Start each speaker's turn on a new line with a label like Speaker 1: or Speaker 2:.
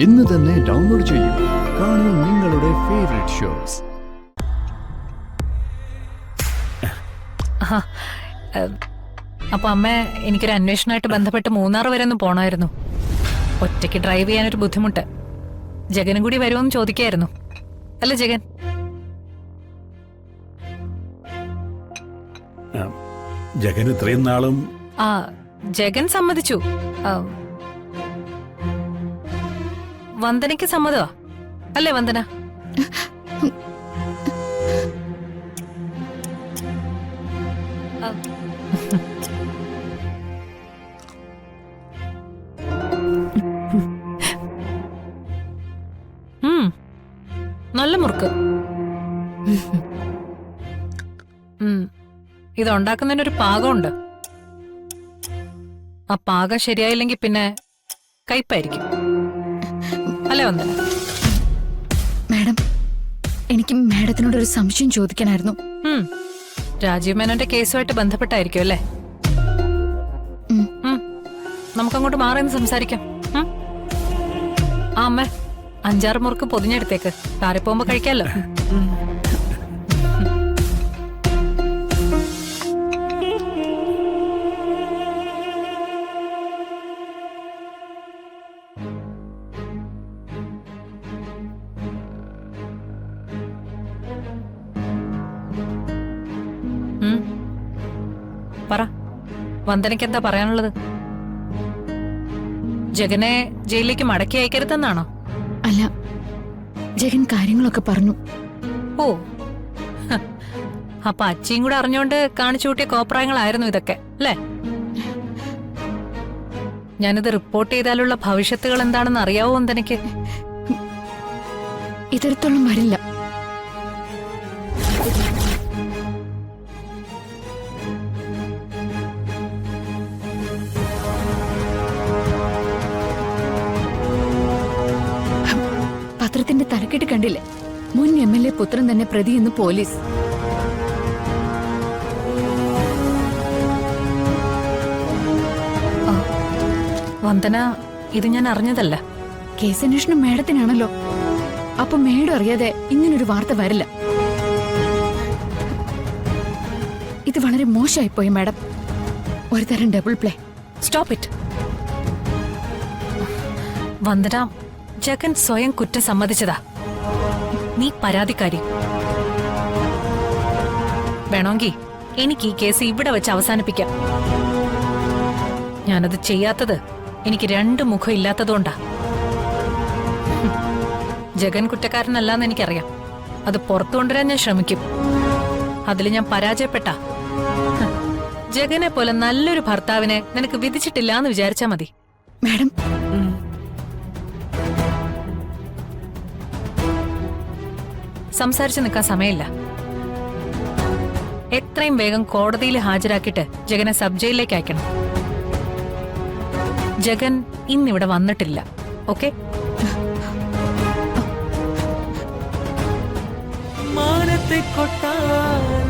Speaker 1: ഇന്ന് തന്നെ ഡൗൺലോഡ് ചെയ്യൂ. കാണൂ നിങ്ങളുടെ ഫേവറേറ്റ് ഷോസ്.
Speaker 2: അപ്പൊ അമ്മ, എനിക്കൊരു അന്വേഷണമായിട്ട് ബന്ധപ്പെട്ട് മൂന്നാർ വരെ ഒന്ന് പോണായിരുന്നു. ഒറ്റയ്ക്ക് ഡ്രൈവ് ചെയ്യാനൊരു ബുദ്ധിമുട്ട്. ജഗനും കൂടി വരുമെന്ന് ചോദിക്കായിരുന്നു. അല്ല ജഗൻ?
Speaker 3: ജഗൻ ഇത്രയും നാളും
Speaker 2: ആ, ജഗൻ സമ്മതിച്ചു. വന്ദനയ്ക്ക് സമ്മതമാ അല്ലേ വന്ദന? നല്ല മുറുക്ക്. ഇതുണ്ടാക്കുന്നതിനൊരു പാകമുണ്ട്. ആ പാകം ശരിയായില്ലെങ്കിൽ പിന്നെ കയ്പായിരിക്കും അല്ലേ വന്ദന?
Speaker 4: മാഡം, എനിക്ക് മാഡത്തിനോട് ഒരു സംശയം ചോദിക്കാനായിരുന്നു.
Speaker 2: രാജീവ് മേനോന്റെ കേസുമായിട്ട് ബന്ധപ്പെട്ടായിരിക്കും അല്ലേ? നമുക്കങ്ങോട്ട് മാറി നിന്ന് സംസാരിക്കാം. ആ അമ്മ, 5-6 മുറുക്ക് പൊതിഞ്ഞെടുത്തേക്ക്. കാറി പോകുമ്പോ കഴിക്കാമല്ലോ. പറ, വന്ദനയ്ക്ക് എന്താ പറയാനുള്ളത്? ജഗനെ ജയിലിലേക്ക് മടക്കി അയക്കരുതെന്നാണോ?
Speaker 4: അല്ല, ജഗൻ കാര്യങ്ങളൊക്കെ പറഞ്ഞു.
Speaker 2: ഓ, അപ്പൊ അച്ചിയും കൂടെ അറിഞ്ഞോണ്ട് കാണിച്ചു കൂട്ടിയ കോപ്രായങ്ങളായിരുന്നു ഇതൊക്കെ അല്ലേ? ഞാനിത് റിപ്പോർട്ട് ചെയ്താലുള്ള ഭവിഷ്യത്തുകൾ എന്താണെന്ന് അറിയാവോ വന്ദനയ്ക്ക്?
Speaker 4: ഇതരത്തോളം വരില്ല. പത്രത്തിന്റെ തലക്കെട്ട് കണ്ടില്ലേ? മുൻ MLA പുത്രൻ തന്നെ പ്രതിയെന്ന് പോലീസ്.
Speaker 2: വന്ദന, ഇത് ഞാൻ അറിഞ്ഞതല്ല.
Speaker 4: കേസന്വേഷണം മേഡത്തിനാണല്ലോ. അപ്പൊ മേഡം അറിയാതെ ഇങ്ങനൊരു വാർത്ത വരില്ല. ഇത് വളരെ മോശമായിപ്പോയി മാഡം. ഒരു തരം double play.
Speaker 2: Stop it Vandana. Jagan സ്വയം കുറ്റം സമ്മതിച്ചതാ. നീ പരാതിക്കാരി. വേണമെങ്കിൽ എനിക്ക് ഈ കേസ് ഇവിടെ വെച്ച് അവസാനിപ്പിക്കാം. ഞാനത് ചെയ്യാത്തത് എനിക്ക് 2 മുഖം ഇല്ലാത്തതുകൊണ്ടാ. ജഗൻ കുറ്റക്കാരനല്ലാന്ന് എനിക്കറിയാം. അത് പുറത്തു കൊണ്ടുവരാൻ ഞാൻ ശ്രമിക്കും. അതിൽ ഞാൻ പരാജയപ്പെട്ട ജഗനെ പോലെ നല്ലൊരു ഭർത്താവിനെ നിനക്ക് വിധിച്ചിട്ടില്ല എന്ന് വിചാരിച്ചാ മതി.
Speaker 4: മാഡം,
Speaker 2: സംസാരിച്ചു നിൽക്കാൻ സമയമില്ല. എത്രയും വേഗം കോടതിയിൽ ഹാജരാക്കിയിട്ട് ജഗനെ സബ് ജയിലിലേക്ക് അയക്കണം. ജഗൻ ഇന്നിവിടെ വന്നിട്ടില്ല. ഓക്കെ?
Speaker 5: മാനത്തെ കൊട്ടാരം